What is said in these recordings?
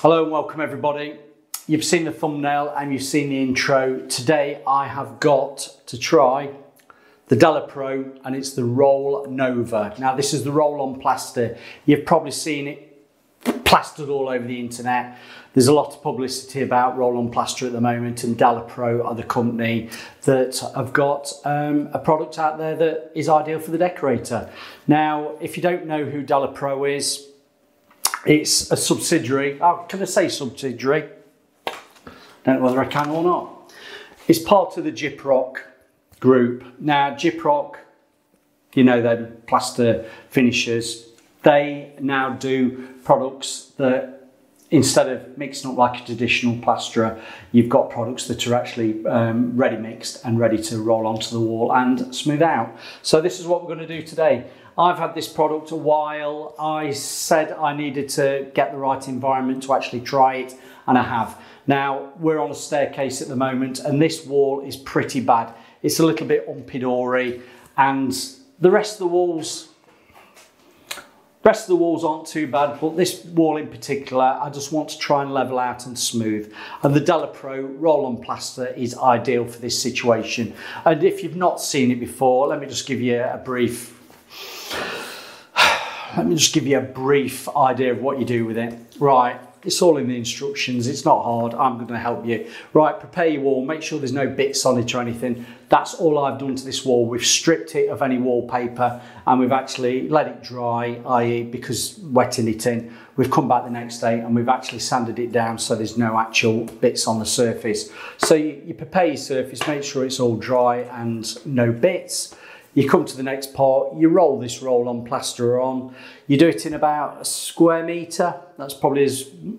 Hello and welcome everybody. You've seen the thumbnail and you've seen the intro. Today I have got to try the Dalapro and it's the Roll Nova. Now this is the roll-on plaster. You've probably seen it plastered all over the internet. There's a lot of publicity about roll-on plaster at the moment, and Dalapro are the company that have got a product out there that is ideal for the decorator. Now if you don't know who Dalapro is, it's a subsidiary. Oh, can I say subsidiary? Don't know whether I can or not. It's part of the Gyprock group. Now, Gyprock, you know, them plaster finishers, they now do products that instead of mixing up like a traditional plasterer, you've got products that are actually ready mixed and ready to roll onto the wall and smooth out. So this is what we're going to do today. I've had this product a while. I said I needed to get the right environment to actually try it, and I have. Now, we're on a staircase at the moment, and this wall is pretty bad. It's a little bit umpy-dory, and the rest of the walls aren't too bad, but this wall in particular, I just want to try and level out and smooth. And the Dalapro roll-on plaster is ideal for this situation. And if you've not seen it before, let me just give you a brief idea of what you do with it. Right, it's all in the instructions, it's not hard, I'm going to help you. Right, prepare your wall, make sure there's no bits on it or anything. That's all I've done to this wall. We've stripped it of any wallpaper and we've actually let it dry, i.e. because wetting it in. We've come back the next day and we've actually sanded it down so there's no actual bits on the surface. So you prepare your surface, make sure it's all dry and no bits. You come to the next part, you roll this roll-on plaster on. You do it in about a square metre. That's probably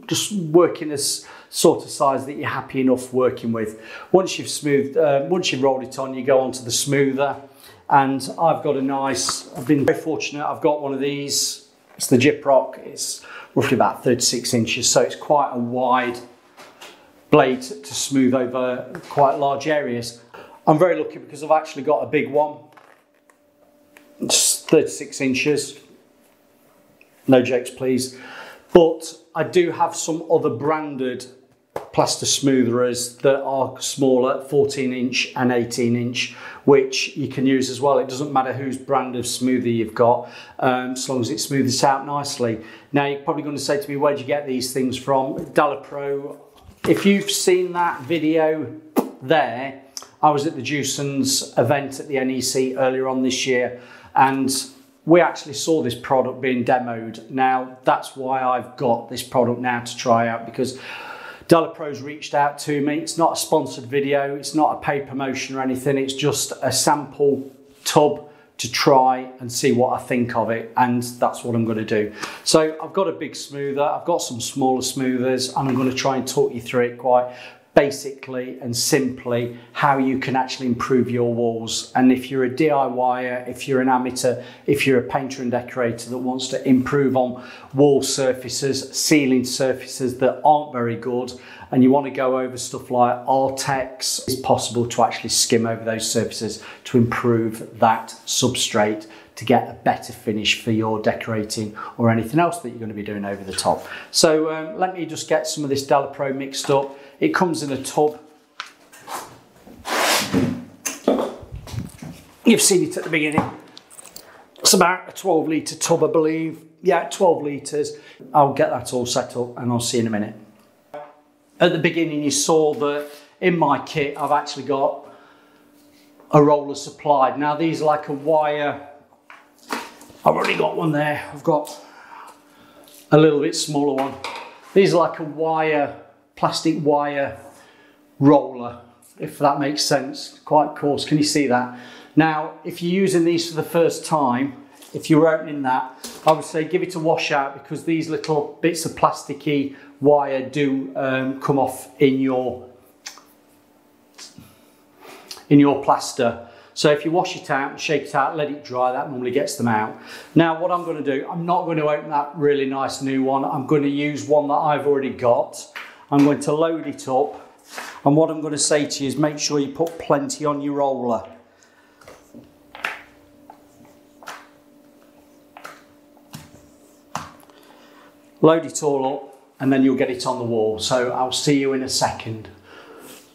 just working as sort of size that you're happy enough working with. Once you've rolled it on, you go on to the smoother. And I've got I've been very fortunate, I've got one of these. It's the Gyprock, it's roughly about 36 inches, so it's quite a wide blade to smooth over quite large areas. I'm very lucky because I've actually got a big one. It's 36 inches, no jokes please, but I do have some other branded plaster smoothers that are smaller, 14 inch and 18 inch, which you can use as well. It doesn't matter whose brand of smoother you've got, as long as it smooths out nicely. Now you're probably going to say to me, where'd you get these things from? Dalapro. If you've seen that video there, I was at the Jewson's event at the NEC earlier on this year, and we actually saw this product being demoed. Now that's why I've got this product now to try out, because Dalapro's reached out to me. It's not a sponsored video, it's not a paid promotion or anything, it's just a sample tub to try and see what I think of it, and that's what I'm going to do. So I've got a big smoother, I've got some smaller smoothers, and I'm going to try and talk you through it quite basically and simply how you can actually improve your walls. And if you're a DIYer, if you're an amateur, if you're a painter and decorator that wants to improve on wall surfaces, ceiling surfaces that aren't very good, and you want to go over stuff like Artex, it's possible to actually skim over those surfaces to improve that substrate to get a better finish for your decorating or anything else that you're going to be doing over the top. So let me just get some of this Dalapro mixed up. It comes in a tub. You've seen it at the beginning. It's about a 12 litre tub, I believe. Yeah, 12 litres. I'll get that all set up and I'll see you in a minute. At the beginning you saw that in my kit I've actually got a roller supplied. Now these are like a wire. I've already got one there. I've got a little bit smaller one. These are like a wire, plastic wire roller, if that makes sense. Quite coarse, can you see that? Now, if you're using these for the first time, if you're opening that, I would say give it a wash out, because these little bits of plasticky wire do come off in your plaster. So if you wash it out and shake it out, let it dry, that normally gets them out. Now what I'm going to do, I'm not going to open that really nice new one. I'm going to use one that I've already got. I'm going to load it up, and what I'm going to say to you is make sure you put plenty on your roller. Load it all up. and then you'll get it on the wall. So I'll see you in a second.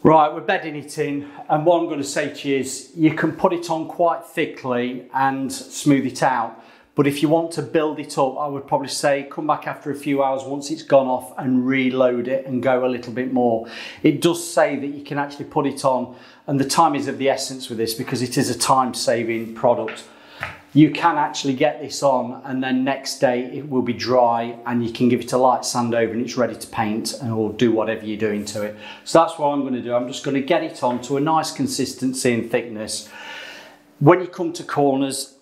Right, we're bedding it in, and what I'm going to say to you is you can put it on quite thickly and smooth it out. But if you want to build it up, I would probably say come back after a few hours once it's gone off and reload it and go a little bit more. It does say that you can actually put it on, and the time is of the essence with this because it is a time-saving product. You can actually get this on and then next day it will be dry and you can give it a light sand over and it's ready to paint and or do whatever you're doing to it. So that's what I'm going to do. I'm just going to get it on to a nice consistency and thickness. When you come to corners,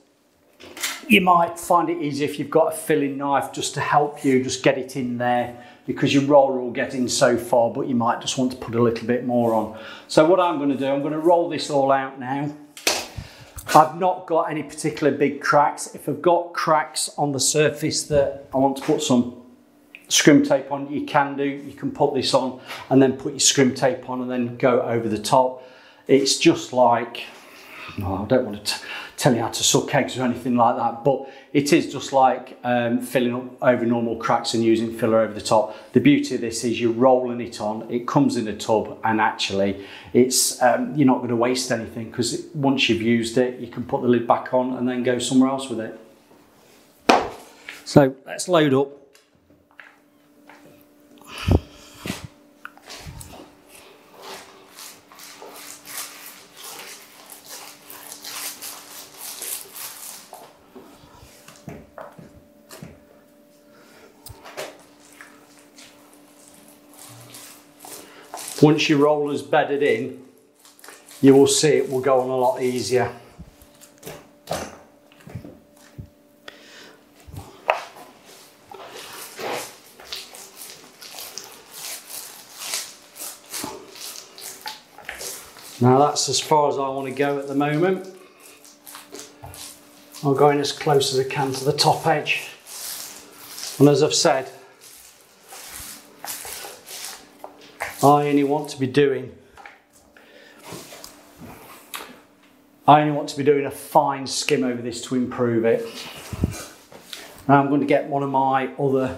you might find it easy if you've got a filling knife just to help you just get it in there, because your roller will get in so far, but you might just want to put a little bit more on. So what I'm going to do, I'm going to roll this all out now. I've not got any particular big cracks. If I've got cracks on the surface that I want to put some scrim tape on, you can do. You can put this on and then put your scrim tape on and then go over the top. It's just like, I don't want to tell you how to suck eggs or anything like that, but it is just like filling up over normal cracks and using filler over the top. The beauty of this is you're rolling it on, it comes in a tub, and actually it's you're not going to waste anything, because once you've used it you can put the lid back on and then go somewhere else with it. So let's load up. Once your roller's bedded in, you will see it will go on a lot easier. Now that's as far as I want to go at the moment. I'm going as close as I can to the top edge. And as I've said, I only want to be doing a fine skim over this to improve it. Now I'm going to get one of my other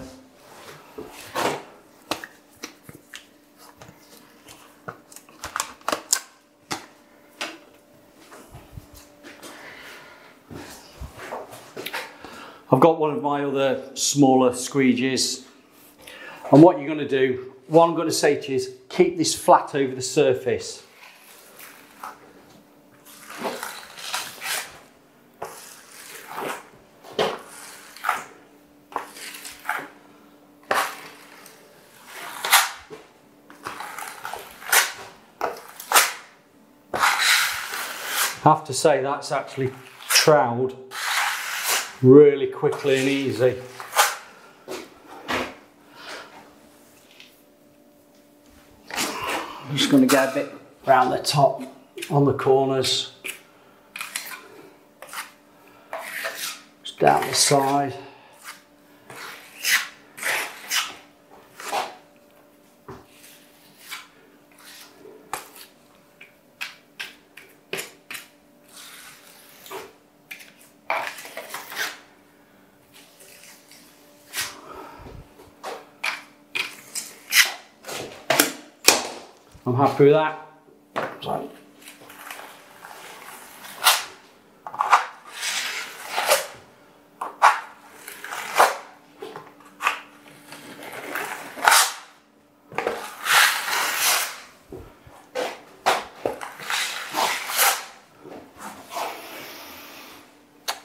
smaller squeegees, and what you're going to do, what I'm going to say to you is keep this flat over the surface. I have to say that's actually troweled really quickly and easy. I'm just going to get a bit around the top on the corners, just down the side. I'm happy with that. So.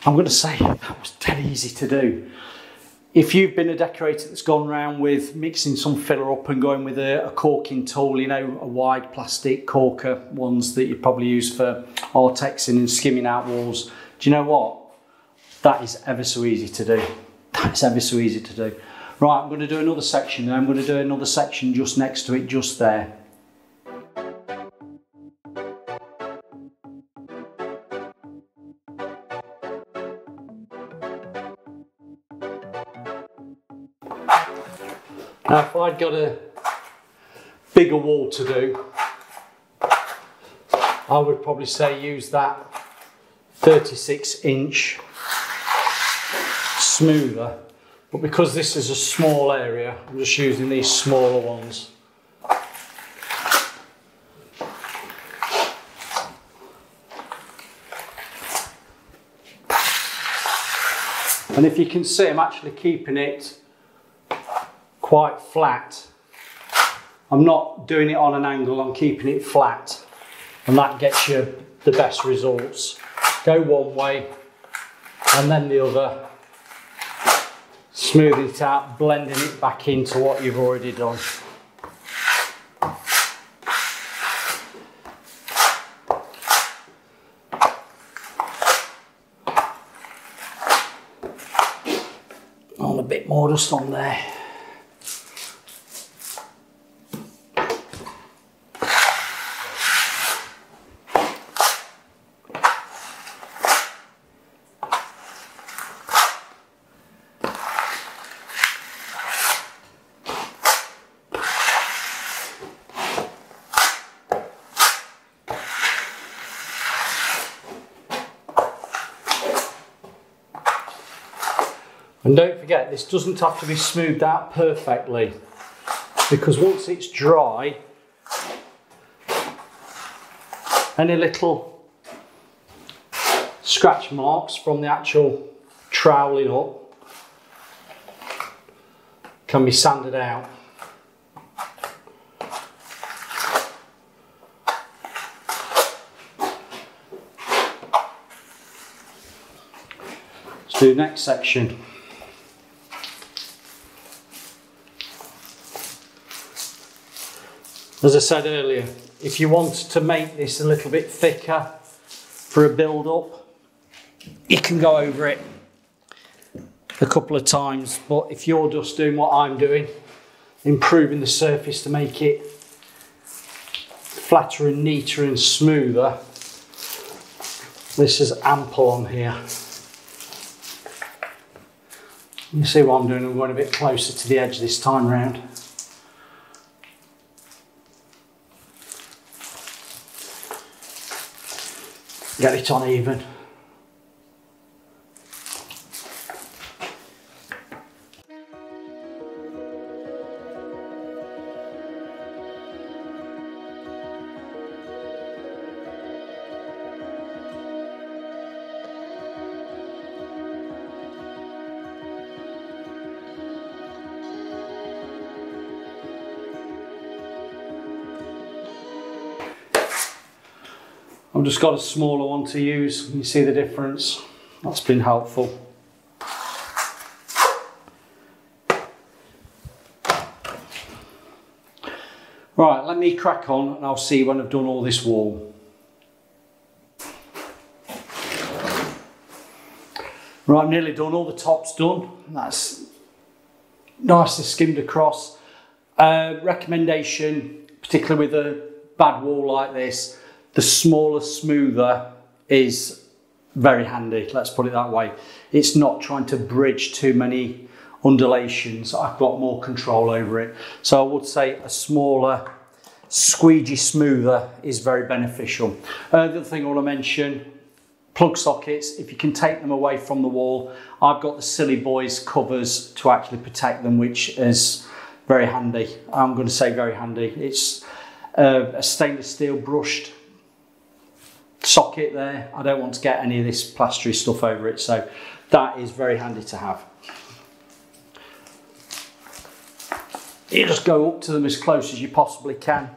I'm going to say that was dead easy to do. If you've been a decorator that's gone around with mixing some filler up and going with a corking tool, you know, a wide plastic corker, ones that you probably use for artexing and skimming out walls, do you know what? That is ever so easy to do. That's ever so easy to do. Right, I'm going to do another section now. I'm going to do another section just next to it, just there. Now, if I'd got a bigger wall to do, I would probably say use that 36-inch smoother. But because this is a small area, I'm just using these smaller ones. And if you can see, I'm actually keeping it quite flat. I'm not doing it on an angle, I'm keeping it flat. And that gets you the best results. Go one way and then the other. Smoothing it out, blending it back into what you've already done. On a bit more just on there. And don't forget, this doesn't have to be smoothed out perfectly, because once it's dry, any little scratch marks from the actual troweling up can be sanded out. Let's do the next section. As I said earlier, if you want to make this a little bit thicker for a build-up, you can go over it a couple of times, but if you're just doing what I'm doing, improving the surface to make it flatter and neater and smoother, this is ample on here. You see what I'm doing? I'm going a bit closer to the edge this time round. Get it on even. I've just got a smaller one to use. You see the difference? That's been helpful. Right, let me crack on and I'll see when I've done all this wall. Right, I'm nearly done, all the top's done. That's nicely skimmed across. Recommendation, particularly with a bad wall like this, the smaller, smoother is very handy, let's put it that way. It's not trying to bridge too many undulations. I've got more control over it. So I would say a smaller, squeegee smoother is very beneficial. The other thing I want to mention, plug sockets, if you can take them away from the wall. I've got the siliboys covers to actually protect them, which is very handy. I'm going to say very handy. It's a stainless steel brushed socket there. I don't want to get any of this plastery stuff over it, so that is very handy to have. You just go up to them as close as you possibly can.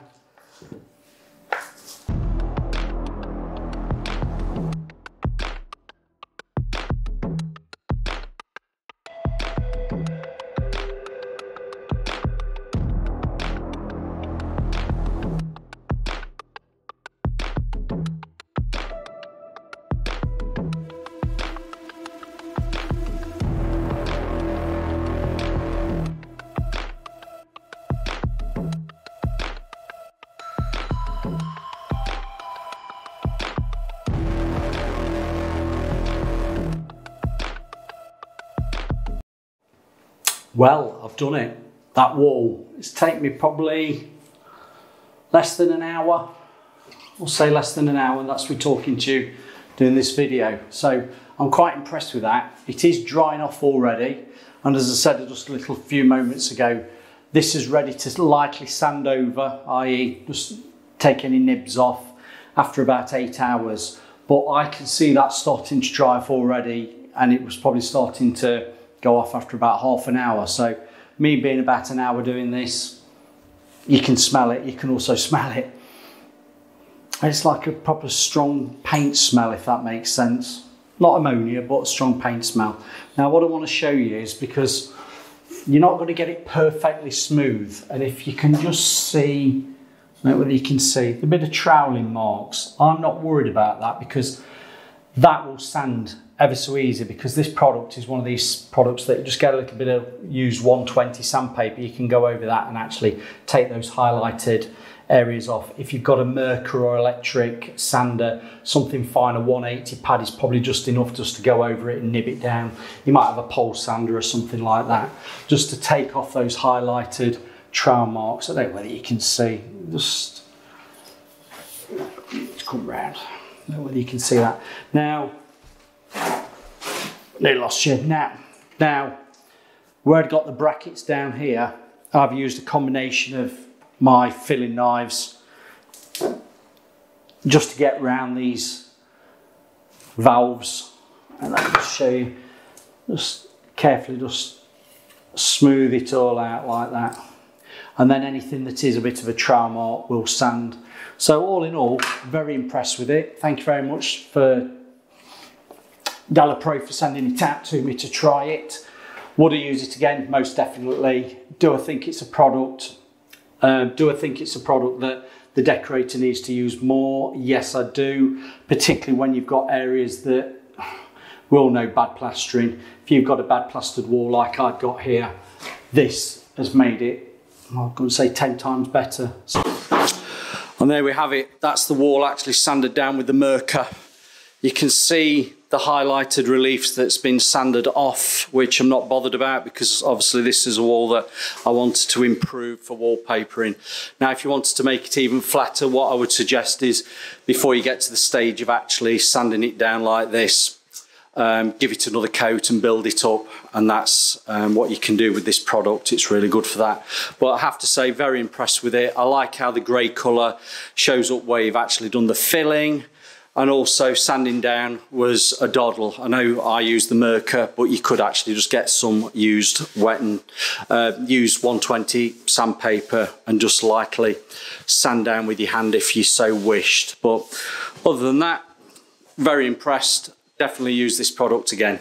Well, I've done it. That wall, it's taken me probably less than an hour. We'll say less than an hour, and that's me talking to you doing this video. So I'm quite impressed with that. It is drying off already. And as I said just a little few moments ago, this is ready to lightly sand over, i.e. just take any nibs off after about 8 hours. But I can see that starting to dry off already, and it was probably starting to go off after about half an hour. So me being about an hour doing this, you can smell it, you can also smell it. It's like a proper strong paint smell, if that makes sense. Not ammonia, but a strong paint smell. Now what I want to show you is, because you're not going to get it perfectly smooth, and if you can just see, I don't know whether you can see, the bit of troweling marks, I'm not worried about that, because that will sand ever so easy, because this product is one of these products that you just get a little bit of used 120 sandpaper, you can go over that and actually take those highlighted areas off. If you've got a Merkur or electric sander, something fine, a 180 pad is probably just enough just to go over it and nib it down. You might have a pole sander or something like that, just to take off those highlighted trowel marks. I don't know whether you can see, just come round. I don't know whether you can see that. Now, they lost you. Now, where I've got the brackets down here, I've used a combination of my filling knives just to get around these valves, and let me just show you, just carefully just smooth it all out like that, and then anything that is a bit of a trowel mark will sand. So all in all, very impressed with it. Thank you very much for Dalapro for sending it out to me to try it. Would I use it again? Most definitely. Do I think it's a product? Do I think it's a product that the decorator needs to use more? Yes, I do, particularly when you've got areas that we all know bad plastering. If you've got a bad plastered wall like I've got here, this has made it, I'm going to say 10 times better. And there we have it. That's the wall actually sanded down with the Merkur. You can see the highlighted reliefs that's been sanded off, which I'm not bothered about, because obviously this is a wall that I wanted to improve for wallpapering. Now, if you wanted to make it even flatter, what I would suggest is, before you get to the stage of actually sanding it down like this, give it another coat and build it up, and that's what you can do with this product. It's really good for that. But I have to say, very impressed with it. I like how the grey colour shows up where you've actually done the filling. And also sanding down was a doddle. I know I used the Merkur, but you could actually just get some used wet and used 120 sandpaper and just lightly sand down with your hand if you so wished. But other than that, very impressed. Definitely use this product again.